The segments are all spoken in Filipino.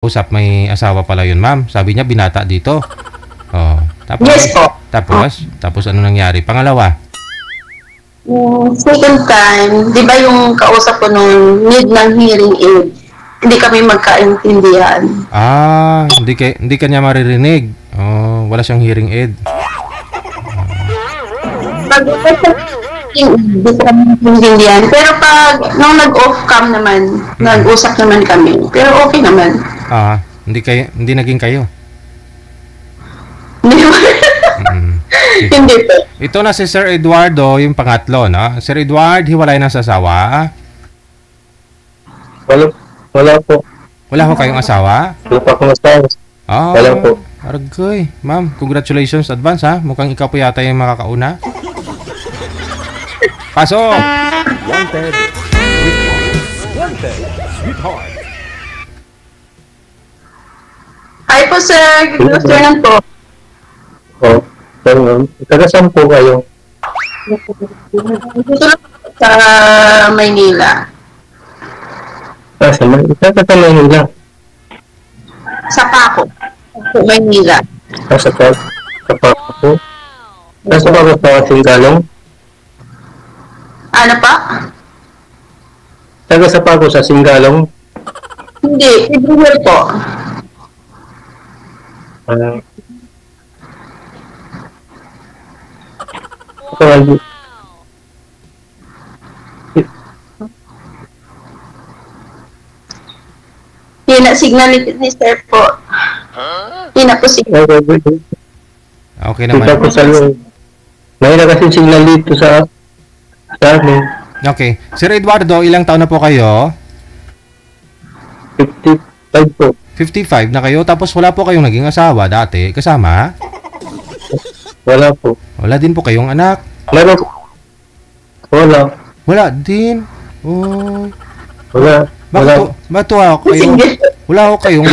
Usap, may asawa pala yun, ma'am. Sabi niya, binata dito. Oh, tapos, Yes po. tapos ano nangyari? Pangalawa? Second time, di ba yung kausap ko nung need ng hearing aid, hindi kami magkaintindihan. Hindi kanya maririnig. Oh, wala siyang hearing aid. Pag-usap hindi kami magkaintindihan. Pero pag, nung nag-off cam naman, nag-usap naman kami. Pero okay naman. Hindi naging kayo. Hindi po. Ito na si Sir Eduardo, yung pangatlo, no? Sir Eduard, hiwalay na sa asawa? Wala po. Wala ho kayong asawa? Wala pa akong asawa. Wala po. Aragay. Ma'am, congratulations advance, ha? Mukhang ikaw po yata yung makakauna. Pasok! Wanted, sweetheart. Hi po, sir. Good afternoon po. Oh, taga-saan po kayo? Dito lang sa Maynila. Sa Manila. Sa Paco. Maynila. Sa Paco. Nasa Paco sa Singgalong? Ano pa? Taga sa Paco sa Singgalong? Hindi. Everywhere po. Hina signal ni sir po. Hina po signal. Okay naman. Dito po sa loob. Mahina kasi signal dito sa amin. Okay. Sir Eduardo, ilang taon na po kayo? 55 po. 55 na kayo, tapos wala po kayong naging asawa dati, kasama? Wala po. Wala din po kayong anak? Meron po. Wala din. Oh. Wala. Bakit ako kayo? Wala ako kayong...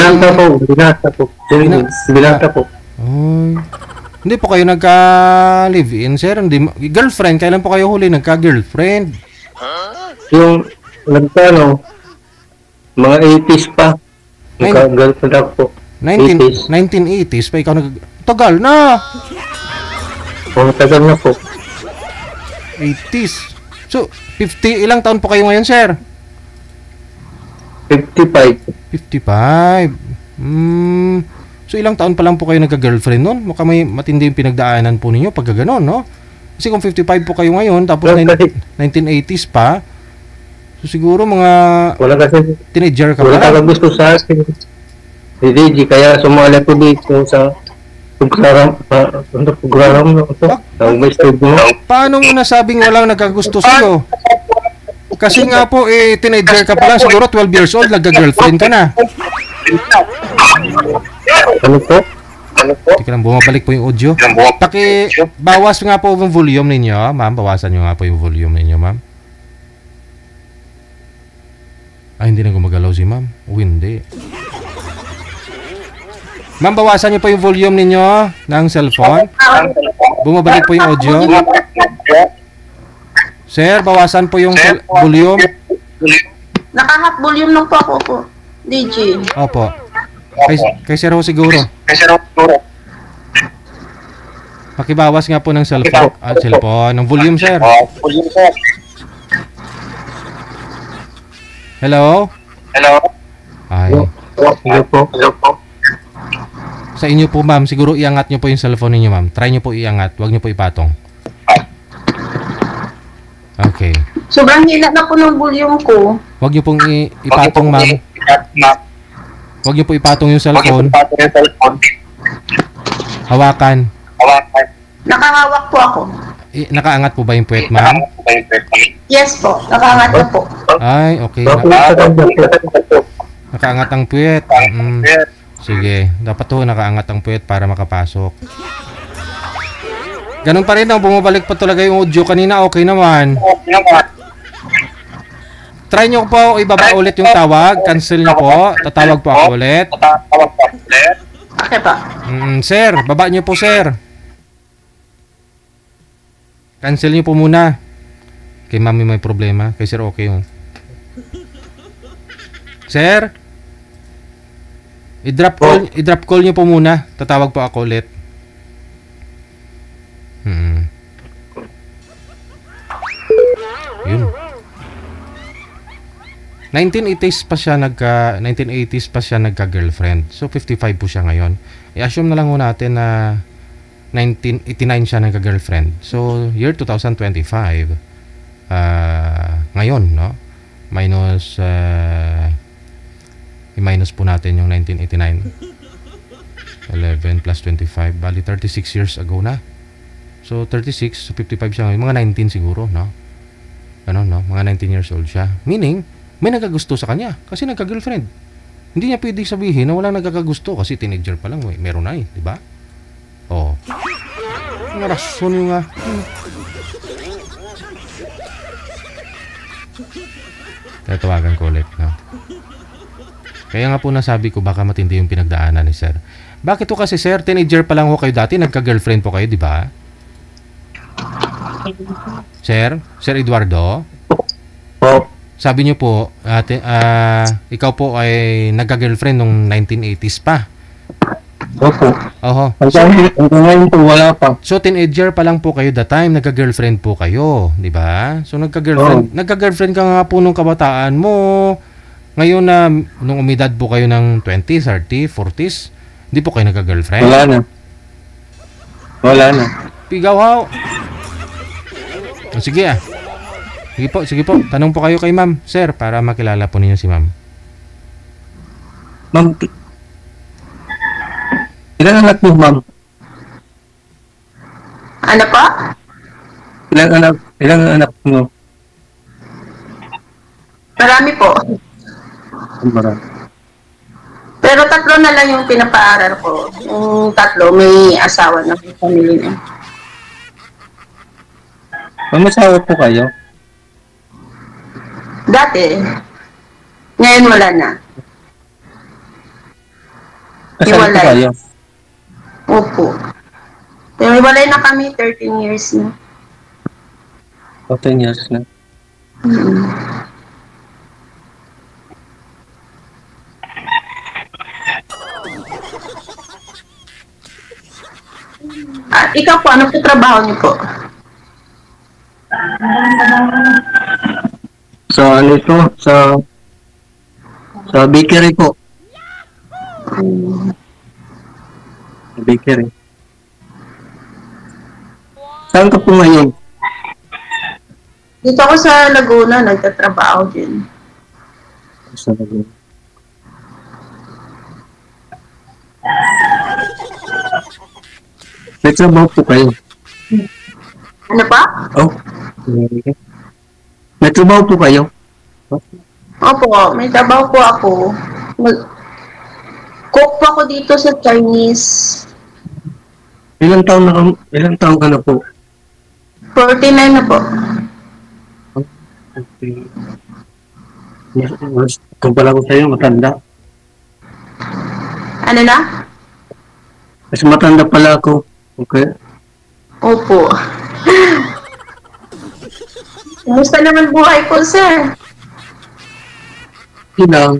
Binata po. Ay. Hindi po kayo nagka-live-in, sir? Girlfriend? Kailan po kayo huli nagka-girlfriend? Yung nagkano, mga 80s pa. Nagka-girlfriend ako po. 1980s pa ikaw tagal na! Tagal na po. 80s. So, 50, ilang taon po kayo ngayon, sir? 55. 55. So, ilang taon pa lang po kayo nagka-girlfriend nun? Mukhang may matindi yung pinagdaanan po ninyo pagka gano'n, no? Kasi kung 55 po kayo ngayon, tapos 1980s pa, so siguro mga teenager ka wala pa lang. Wala gusto sa akin. Si DJ, kaya sumali ko dito sa program na ito. Paano mo nasabing walang nagkagusto sa'yo? Kasi nga po, teenager ka pa lang, siguro 12 years old, nagka-girlfriend ka na. Ano po? Teka lang, bumabalik po yung audio. Bawas nga po yung volume ninyo, ma'am. Bawasan nyo nga po yung volume ninyo, ma'am. Hindi na gumagalaw si ma'am. Hindi. Ma'am, bawasan nyo po yung volume ninyo ng cellphone. Bumabalik po yung audio. Sir, bawasan po yung volume. Naka-half volume lang po ako po. DJ. Opo. Kay Sir ho siguro. Pakibawas nga po ng cellphone. Ng volume, sir. Hello? Ay. Hello po. Sa inyo po, ma'am, siguro iangat nyo po yung cellphone niyo, ma'am. Try nyo po iangat. Huwag nyo po ipatong. Okay. Sobrang hina na po ng volume ko. Huwag nyo pong ipatong, ma'am. Huwag nyo po ipatong yung cellphone. Hawakan. Nakahawak po ako. Nakaangat po ba yung puwet, ma'am? Yes po. Nakaangat na po. Ay, okay. Nakaangat ang puwet. Sige. Dapat to nakaangat ang puwet para makapasok. Ganun pa rin, bumabalik pa talaga yung audio kanina. Okay naman. Try nyo po ibaba ulit yung tawag. Cancel nyo po. Tatawag po ako ulit. Okay pa. Sir, baba nyo po, sir. Cancel nyo po muna. Kay mami may problema. Kay sir okay yun. Sir? I-drop call niyo po muna. Tatawag po ako ulit. Yun. 1980s pa siya nagka-girlfriend. So 55 po siya ngayon. I-assume na lang ho natin na 1989 siya nagka-girlfriend. So year 2025. Ngayon, no? Minus i-minus po natin yung 1989. 11 plus 25, bali 36 years ago na. So 36, so 55 siya ngayon. Mga 19 siguro, no? Ano, no? Mga 19 years old siya. Meaning, may nagkagusto sa kanya kasi nagka-girlfriend. Hindi niya pwede sabihin na walang nagkakagusto kasi teenager pa lang, meron na di ba? Oh. Ang rason yung tatawagan ko ulit, no? Kaya nga po nasabi ko baka matindi yung pinagdaanan ni Sir. Bakit to kasi Sir, teenager pa lang ho kayo dati, nagka-girlfriend po kayo, di ba? Sir Eduardo? Sabi niyo po, ikaw po ay nagka-girlfriend nung 1980s pa. Opo. Oho. Ngayon po, wala pa. So, teenager pa lang po kayo that time, nagka-girlfriend po kayo, di ba? So, nagka-girlfriend ka nga po nung kabataan mo. Ngayon na, nung umidad po kayo ng 20s, 30s, 40s, hindi po kayo nagka-girlfriend? Wala na. Pigaw haw. Sige Sige po. Tanong po kayo kay ma'am, sir, para makilala po ninyo si ma'am. Ma'am, ilang anak mo, ma'am? Ano po? Ilang anak mo? Marami po. Marami. Pero 3 na lang yung pinapaaral ko. Yung 3, may asawa na, may pamilya na. Mamasawa po kayo? Dati. Ngayon wala na. Kasal po kayo? Opo. Hiwalay na kami, 13 years na. 14 years na. Ikaw po, ano po trabaho niyo po? Sa ano ito? Sa bakery po. Bakery. Saan ka po ngayon? Dito ako sa Laguna, nagtatrabaho din. Sa Laguna. May trabaho po kayo? Ano pa? Oh. May trabaho po kayo? Opo, may trabaho po ako. Cook po ako dito sa Chinese. Ilang taon ka na po? 49 na po. Okay. Kumpara ko sa'yo, matanda. Ano na? Mas matanda pala ako. Okay. Opo. Kumusta naman buhay ko, sir? Ilang.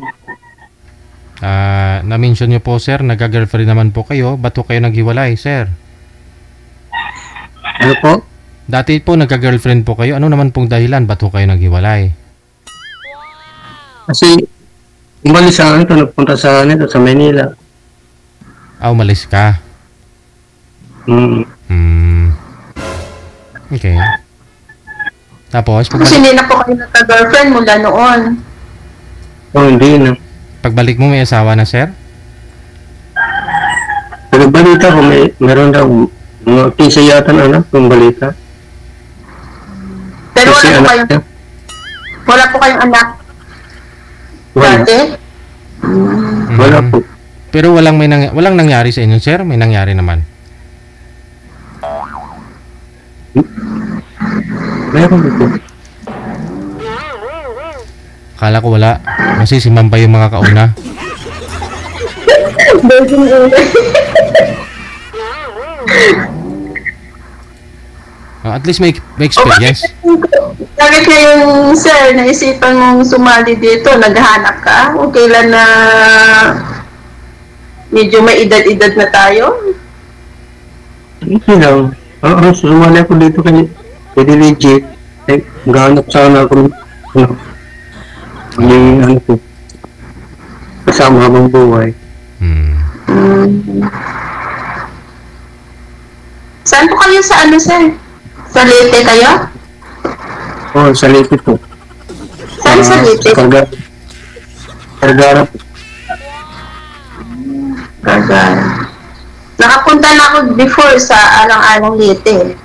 Na-mention niyo po, sir, nagka-girlfriend naman po kayo. Ba't po kayo naghiwalay, sir? Ano po? Dati po, nagka-girlfriend po kayo. Ano naman pong dahilan? Ba't po kayo naghiwalay? Kasi, umalis sa akin, nagpunta sa Manila. Umalis ka. Okay. Tapos, Kasi hindi na po kayo nagka-girlfriend mula noon. Hindi na. Pagbalik mo, may asawa na, sir? Pero balita ko, meron daw mga 15 yata na anak, yung balita. Pero wala po kayong anak. Wala. Dati? Wala po. Pero walang nangyari sa inyo, sir? May nangyari naman. Meron po. Akala ko wala. Kasi si ma'am pa yung mga kauna. At least may experience. Bakit ngayon, sir, naisipan mong sumali dito, naghahanap ka? O kailan na medyo may edad-edad na tayo. Hindi lang. Sumali ako dito kay DJ. Gahanap sana ako ano ko. Kasama habang buhay. Saan po kayo sa ano, sir? Sa Leyte kayo? Oo, sa Leyte po. Saan sa Leyte? Kargara. Kargara. Nakapunta na ako before sa Alang-Alang Leyte.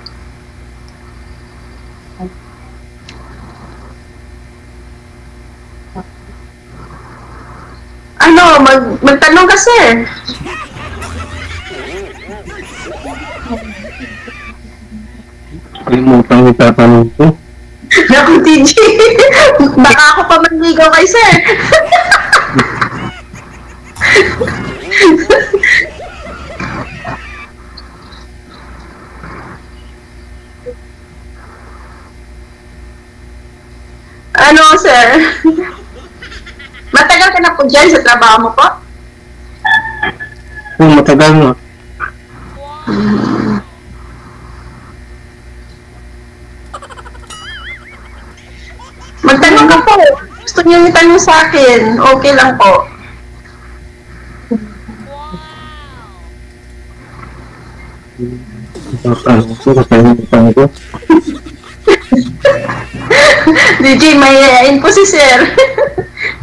Ano, magtanong ka, sir. Kalimutan ko tatanong ko. Naku, TG. Baka ako pa manligaw kay sir. Ano, sir? Matagal ka na po dyan sa trabaho mo po? Oo, matagal na. Magtanong ka po. Gusto niyo itanong sa akin. Okay lang po. Tatanong ko. DJ, mayayain po si sir.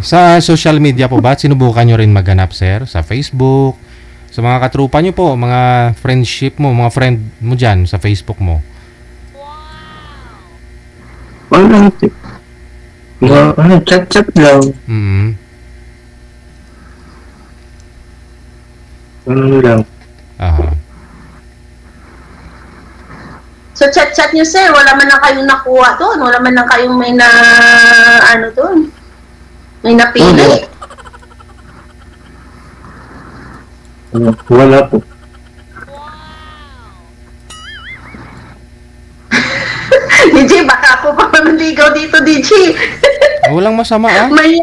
Sa social media po ba, sinubukan nyo rin maghanap, sir? Sa Facebook, sa mga katrupa nyo po, mga friendship mo, mga friend mo dyan sa Facebook mo. Wala. Chat lang. Ano lang. So, chat-chat niyo, sir. Wala man lang kayong nakuha doon. Wala man lang kayong may na, ano doon. May napili. Wala po. DJ, baka ako pa manligaw dito, DJ. Walang masama, May...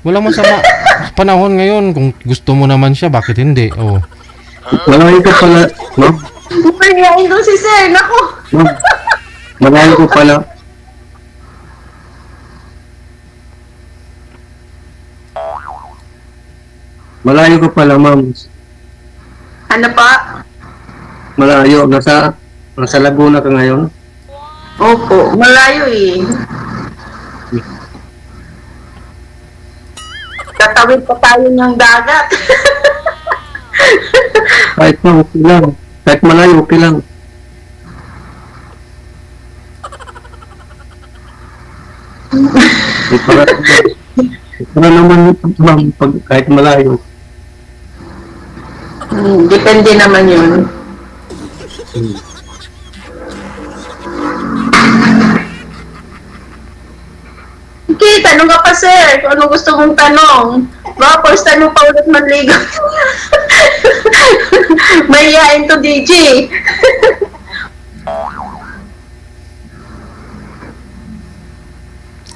Walang masama. Sa panahon ngayon, kung gusto mo naman siya, bakit hindi? Oh. Malayo ko pala, ma'am. Mayayain doon si sir. Naku. Ma'am, malayo ko pala. Malayo ko pala, ma'am. Ano pa? Malayo. Nasa Laguna ka ngayon? Opo, malayo eh. Tatawid pa tayo ng dagat. Kahit na, okay lang. Kahit malayo, okay lang. Para naman, ma'am, kahit malayo. Depende naman yun. Okay, tanong ka pa, sir. Kung ano gusto mong tanong. Baka first time mo pa ulit manligaw. Mahihain to, DJ.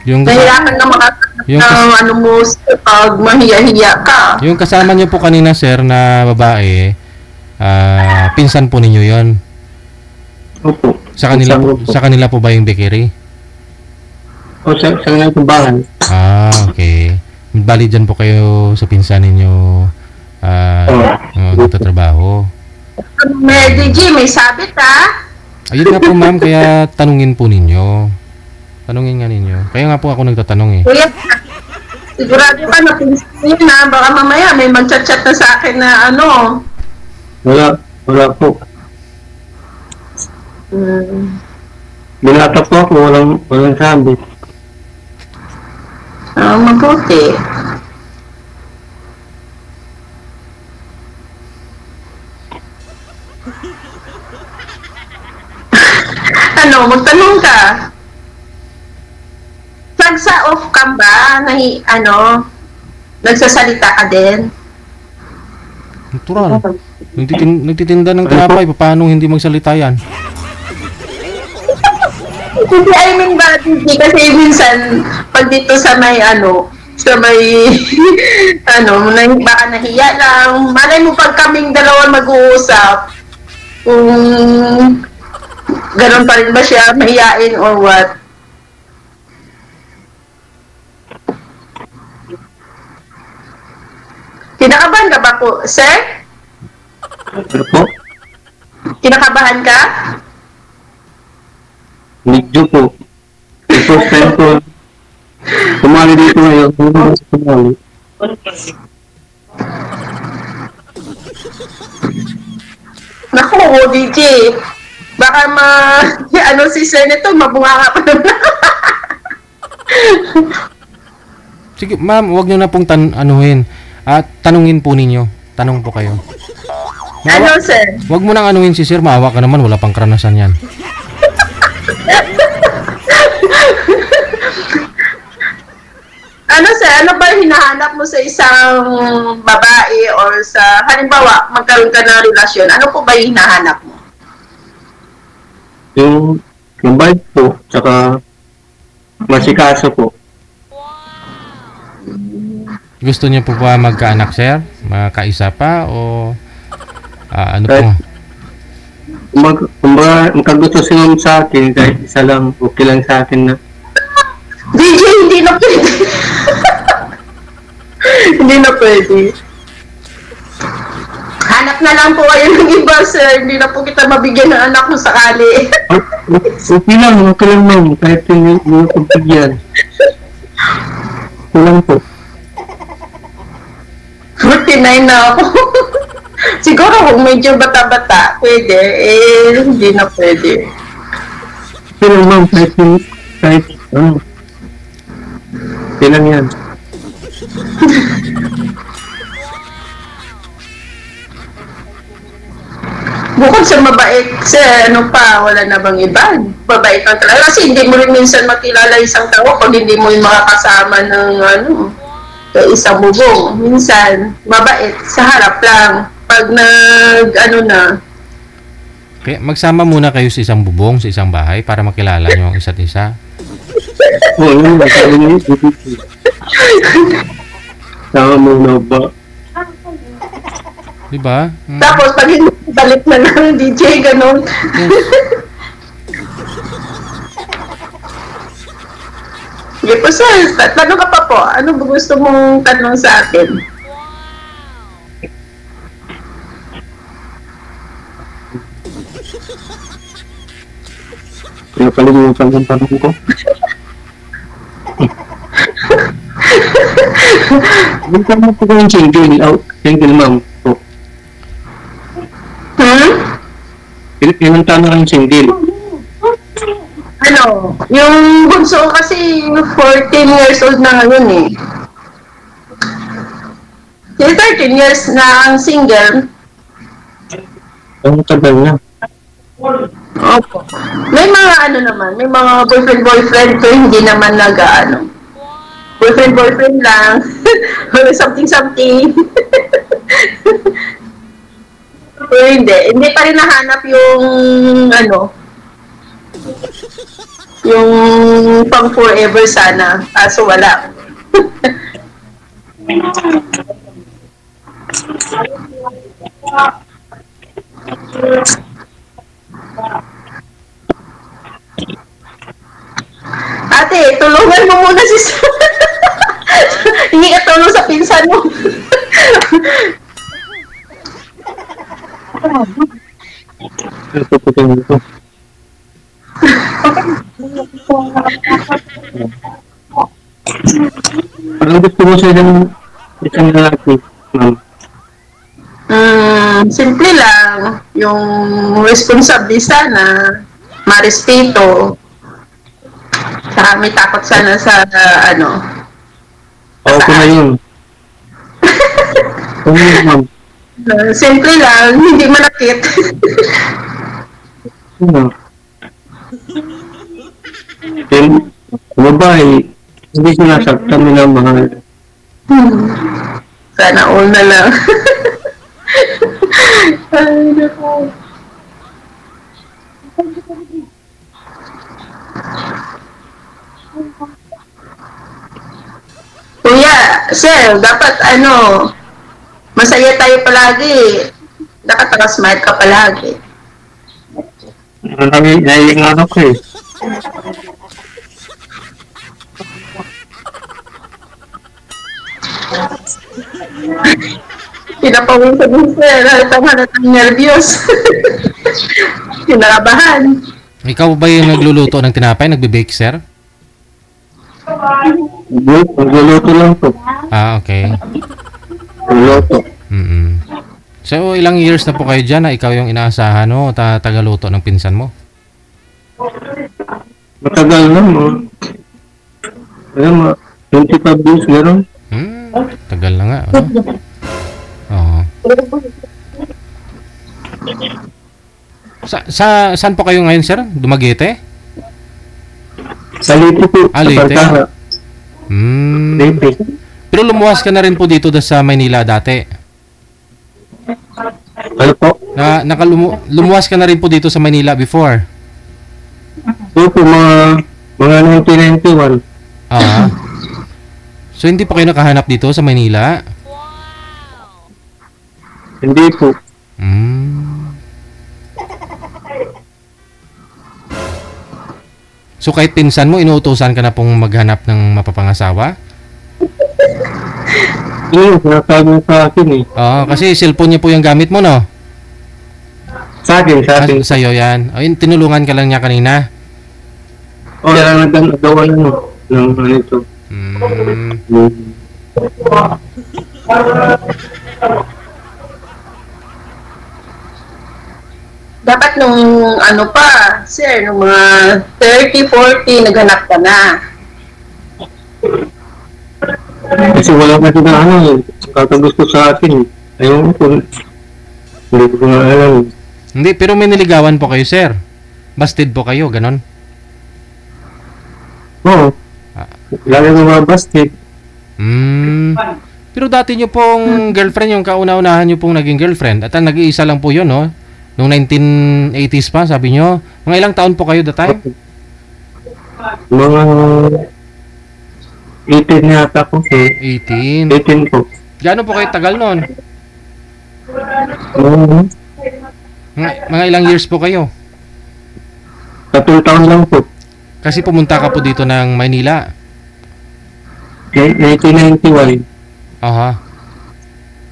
Nahirapan ka makatanong ng ano mo pag mahiya-hiya ka. Yung kasama niyo po kanina, sir, na babae, pinsan po ninyo yon. Opo. Sa kanila po ba yung Bekiri? O, sa nga itong bahay. Okay. Bali dyan po kayo sa pinsan ninyo nagtatrabaho. May DJ, may sabit Ayun nga po, ma'am, kaya tanungin po ninyo. Tanungin nga ninyo. Kaya nga po ako nagtatanong eh. Kuya, sigurado ka na pinsan nyo na. Baka mamaya may mag-chat-chat na sa akin na ano. Wala po. Binata po ako, walang sabi. Mabuti. Ano, magtanong ka. Sa off-cam ba? Nagsasalita ka din? Natural. Nagtitinda ng tinapay, paano hindi magsalita yan? Hindi, I mean ba, DJ, kasi minsan, pag dito sa may sa may, baka nahiya lang. Malay mo pag kaming dalawa mag-uusap, kung ganun pa rin ba siya, mahiyain or what? Kinakabahan ka ba po, sir? Ano po? Kinakabahan ka? Medyo po. The first time po, tumali dito ngayon. Tumali. Naku, DJ. Baka si Sir nito, mabunga ka pa naman. Sige, ma'am, huwag nyo na pong anuhin. At tanungin po ninyo. Tanong po kayo. Ano, sir? Huwag mo nang anuhin si sir, maawa ka naman, wala pang karanasan yan. Ano, sir? Ano ba hinahanap mo sa isang babae or sa, halimbawa, magkaroon ka ng relasyon? Ano po ba hinahanap mo? Yung bike po, tsaka masikaso po. Gusto niyo po ba magkaanak, sir? Magkaisa pa o ano po? Magkagusto siya sa akin, kahit isa lang, okay lang sa akin na. DJ, hindi na pwede. Hindi na pwede. Hanap na lang po kayo ng iba, sir. Hindi na po kita mabigyan ng anak mo sakali. Okay lang ma'am, kahit hindi mo pagbigyan. Okay lang po. 49 na ako. Siguro kung medyo bata-bata, pwede. Hindi na pwede. Pero ma'am, kahit okay lang yan. Bukod sa mabait, ano pa, wala na bang iba? Mabait lang talaga. Kasi hindi mo rin minsan makilala isang tao pag hindi mo yung makakasama ng isang bubong. Minsan, mabait, sa harap lang. Pag na. Okay, magsama muna kayo sa isang bubong, sa isang bahay para makilala niyo ang isa't isa. Oo, yun, masabi niyo, sama muna ba? Diba? Tapos, pag hindi balik na lang, DJ, ganun. Sige po, sir. Tanong ka pa po. Ano ba gusto mong tanong sa akin? Kaya palimutan yung tanong ko. Minsan mo po yung single ma'am po. Ilang tanong ang single? Yung bunso kasi 14 years old na ngayon eh. 13 years na ang single. Ang tagal na. Opo. May mga naman, may mga boyfriend pero hindi naman boyfriend lang. something. Pero hindi pa rin nahanap yung yung pang forever sana. Kaso wala. Ate, tulungan mo muna si hindi ka tulong sa pinsan mo. Ito po ito nito. Parang gusto mo sa isang lalaki, ma'am. Simple lang. Yung responsable sana, marespeto. Saka may takot sana sa Okay na yun. Ma'am. Simple lang, hindi manakit. Kung babae, hindi sinasaktan nila mahal. Sana all na lang. Ay, naku. Kuya, dapat masaya tayo palagi. Dapat naka-smile ka palagi. Naiingano ko eh. Pinapawisan mo, sir. Halatang nervyos. Kinakabahan. Ikaw ba yung nagluluto ng tinapay, nagbe-bake, sir? Nagluluto lang po. Ah, okay. Nagluluto. So, ilang years na po kayo dyan na ikaw yung inaasahan mo, tagaluto ng pinsan mo? Matagal na mo. Alam mo, 25 years gano'n. Tagal na nga, ano? Oo. Saan po kayo ngayon, sir? Dumaguete? Sa Leyte po. Leyte. Sa Leyte. Pero lumuwas ka na rin po dito sa Maynila dati. Ano po? Lumuwas ka na rin po dito sa Maynila before. So po, mga 1991. So hindi po kayo nakahanap dito sa Maynila? Hindi po. So kahit pinsan mo, inuutosan ka na pong maghanap ng mapapangasawa? Sinasabi mo sa akin eh. Oo, kasi cellphone niya po yung gamit mo, no? Sa akin. Sa'yo yan. Ayun, tinulungan ka lang niya kanina. Kaya lang nagawa ng ito. Dapat nung sir, nung mga 30, 40, naghanap ka na. Kasi wala kasi na kakagusto sa akin. Ayun po. Hindi ko nga alam. Hindi, pero may niligawan po kayo, sir. Busted po kayo, ganon? Oo. Lagi ko mga basket. Pero dati nyo pong girlfriend, yung kauna-unahan nyo pong naging girlfriend, at nag-iisa lang po yun, no? Noong 1980s pa, sabi nyo. Mga ilang taon po kayo that time? Mga 18 yata po. 18? 18 po. Gaano po kayo tagal nun? Mga ilang years po kayo? 3 taon lang po. Kasi pumunta ka po dito ng Maynila. 1991. Aha.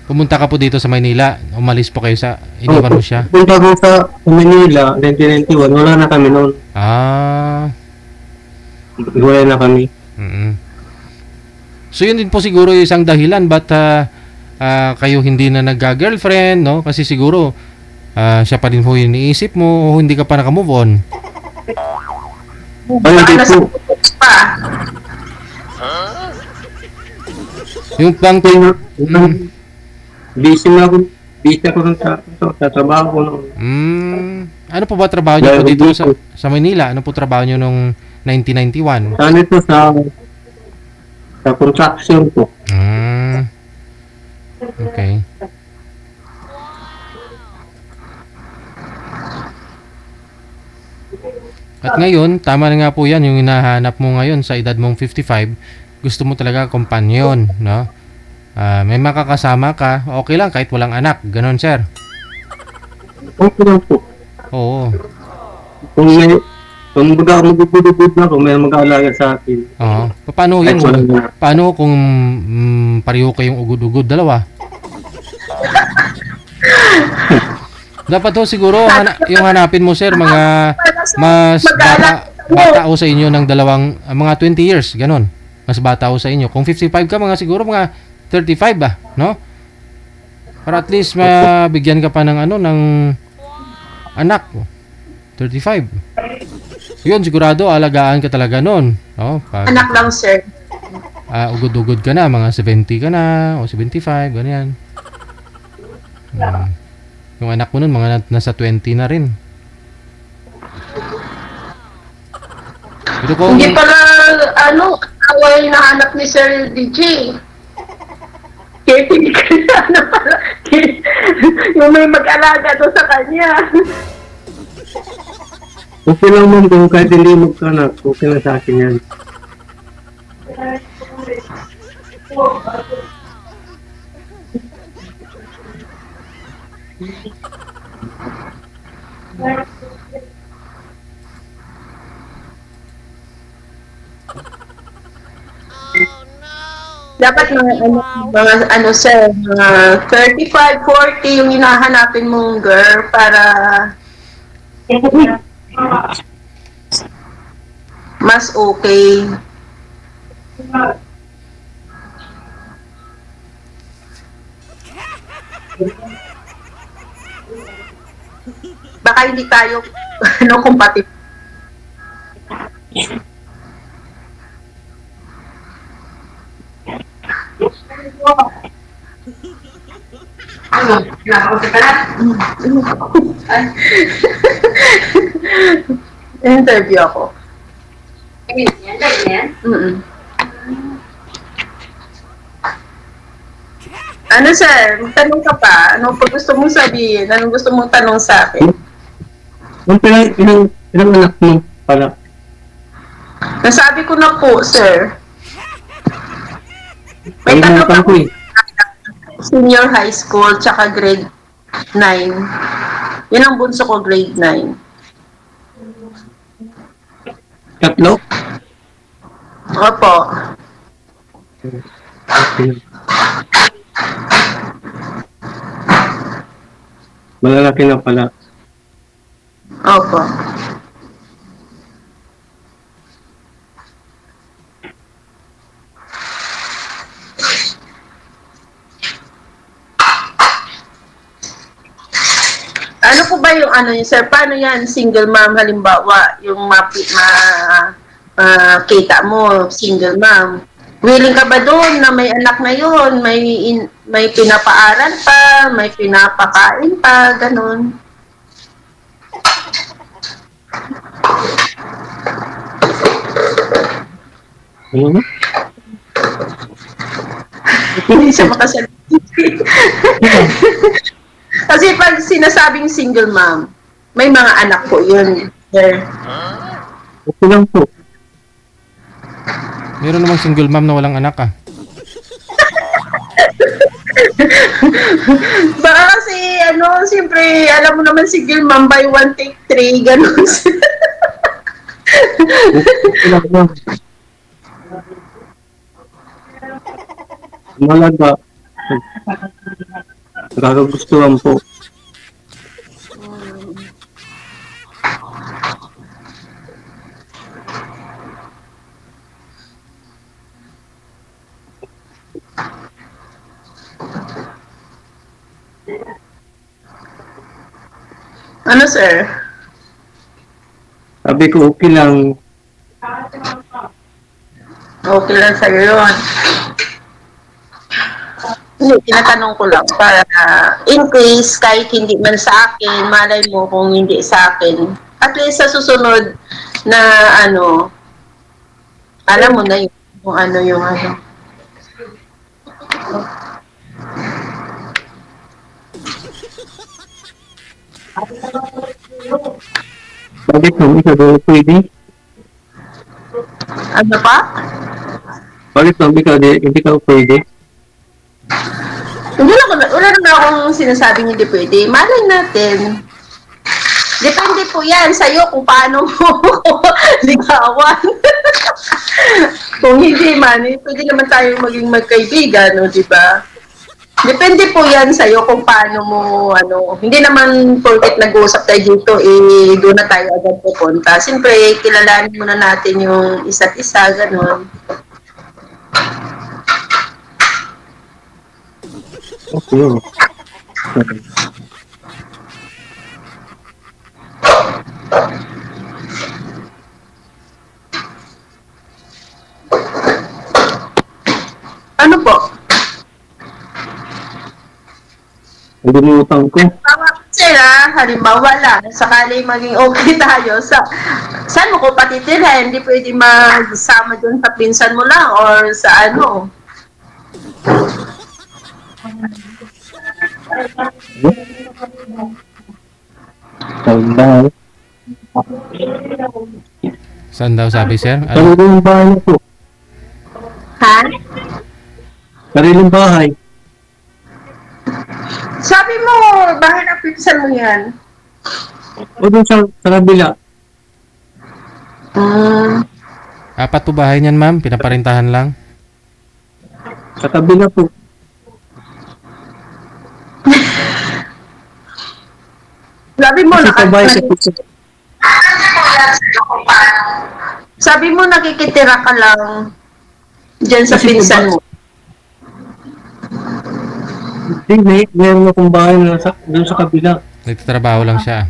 Pumunta ka po dito sa Maynila. Umalis po kayo sa... Iniwan mo siya. Punta ko sa Manila, 1991. Wala na kami noon. Wala na kami. So yun din po siguro yung isang dahilan ba't kayo hindi na nagka-girlfriend, no? Kasi siguro siya pa din po yung iniisip mo o hindi ka pa naka-move on. Hindi po. Yung bang... Busy ako ng trabaho ko noon. Ano po ba trabaho niyo po dito sa Manila? Ano po trabaho niyo nung 1991? Saan ito sa construction po. Okay. At ngayon, tama na nga po yan, yung hinahanap mo ngayon sa edad mong 55, gusto mo talaga companion, no? May makakasama ka, okay lang kahit walang anak, ganon, sir? Okay lang po. Oo. Kung magugudugod na ako, may mag-aalaga sa akin. Oo. Paano yun? Paano kung pareho kayong ugod-ugod, dalawa? Dapat ho siguro, yung hanapin mo, sir, mga mas bata ho sa inyo ng mga 20 years, ganon. Mas bata ho sa inyo. Kung 55 ka, siguro mga 35 ba, no? Para at least mabigyan ka pa ng ng anak. 35. Yun, sigurado alagaan ka talaga noon, no? Anak lang, sir. Ugod-ugod ka na, mga 70 ka na o 75, ganyan. Yung anak mo nun, mga nasa 20 na rin. Pero kung... Hindi pala, away nahanap ni Sir DJ. Pala, yung may mag-alaga doon sa kanya. Okay lang man kung kahit hindi magkanak, okay lang sa akin yan. Dapat mga ano sir, mga 35, 40 yung hinahanapin mong girl para mas okay. Baka hindi tayo compatible. Interview ako. Ano sir, tanong ka pa. Ano pa gusto mong sabihin? Anong gusto mong tanong sa akin? Ilang anak mo pala? Nasabi ko na po, sir. May Ay, tanong natanong ko ako. Senior high school, tsaka grade 9. Yun ang bunso ko, grade 9. Tatlo? Opo. Malalaki na pala. Opo. Ano po ba yung ano yun, sir? Paano yan, single mom, halimbawa, yung kita mo, single mom. Willing ka ba doon na may anak na yun, may pinapaaral pa, may pinapakain pa, ganun? Ano? Hindi siya makasalit. Kasi pag sinasabing single mom, may mga anak po yun. Sir. Okay lang po. Meron namang single mom na walang anak ah. Baka kasi, siyempre, alam mo naman single mom by one take three, ganun. Okay lang lang. Malaga. Nagkakagustuhan po. Ano, sir? Sabi ko okay lang. Okay lang sa'yo yun. Hindi, tinatanong ko lang para in case kahit hindi man sa akin, malay mo kung hindi sa akin. At least sa susunod na alam mo na yung ano. Bakit nang ikaw daw pwede? Ano pa? Bakit nang ikaw hindi ka pwede? Wala naman akong sinasabing hindi pwede. Malay natin. Depende po yan sa'yo kung paano mo ligawan. Kung hindi man, pwede naman tayo maging magkaibigan, no, di ba? Depende po yan sa'yo kung paano mo, hindi naman porket nag-uusap tayo dito, doon na tayo agad pupunta. Siyempre, kilalanin muna natin yung isa't isa, gano'n. Okay. Ano po? Nalimutan ko. Sir, halimbawa lang, sakali maging okay tayo, saan mo ko patitirhan? Hindi pwede magsama dun sa pinsan mo lang or sa ano? Sandal. Saan daw sabi, sir? Sariling bahay po. Ha? Sariling bahay. Sabi mo, bahay na pinsan mo yan. O doon sa kabila. Apat po bahay niyan, ma'am. Pinaparintahan lang. Sa kabila po. Sabi mo, Kasi kabay sa sabi mo, nakikitira ka lang dyan sa Kasi pinsan mo. Hindi, meron akong bahay na doon sa kabila. Nagtatrabaho lang siya.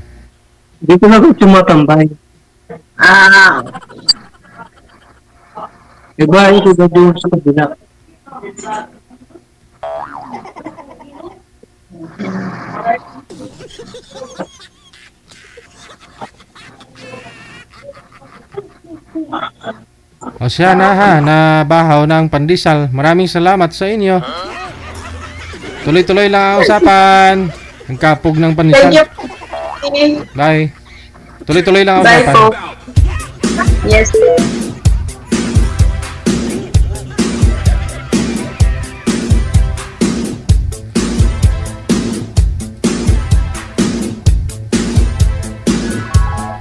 Dito na ako tumatambay. May bahay ko doon sa kabila. O siya na ha, nabahaw ng pandesal. Maraming salamat sa inyo. Tuloy-tuloy lang ang usapan. Ang kapog ng pandesal. Thank you. Bye. Tuloy-tuloy lang ang Bye usapan. po. Yes.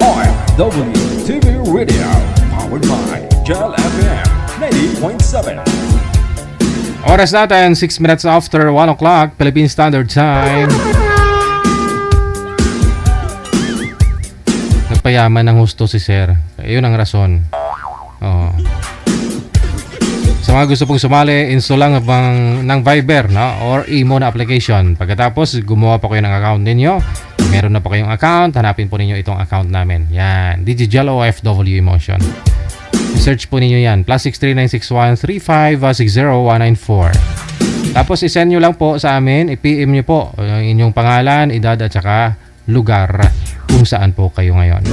OFW TV Radio, powered by Gel FM 90.7. Oras natin, 6 minutes after 1 o'clock, Philippine Standard Time. Nagpayaman ng husto si Sir. Yun ang rason. Oh. Sa mga gusto pong sumali, install lang ng Viber, no? Or Imo na application. Pagkatapos, gumawa pa kayo ng account ninyo. Meron na po kayong account, hanapin po ninyo itong account namin. Yan, Digigel OFW Emotion. Search po ninyo yan, +6396135609194. Tapos isend nyo lang po sa amin, i-PM nyo po yung inyong pangalan, edad at saka lugar kung saan po kayo ngayon.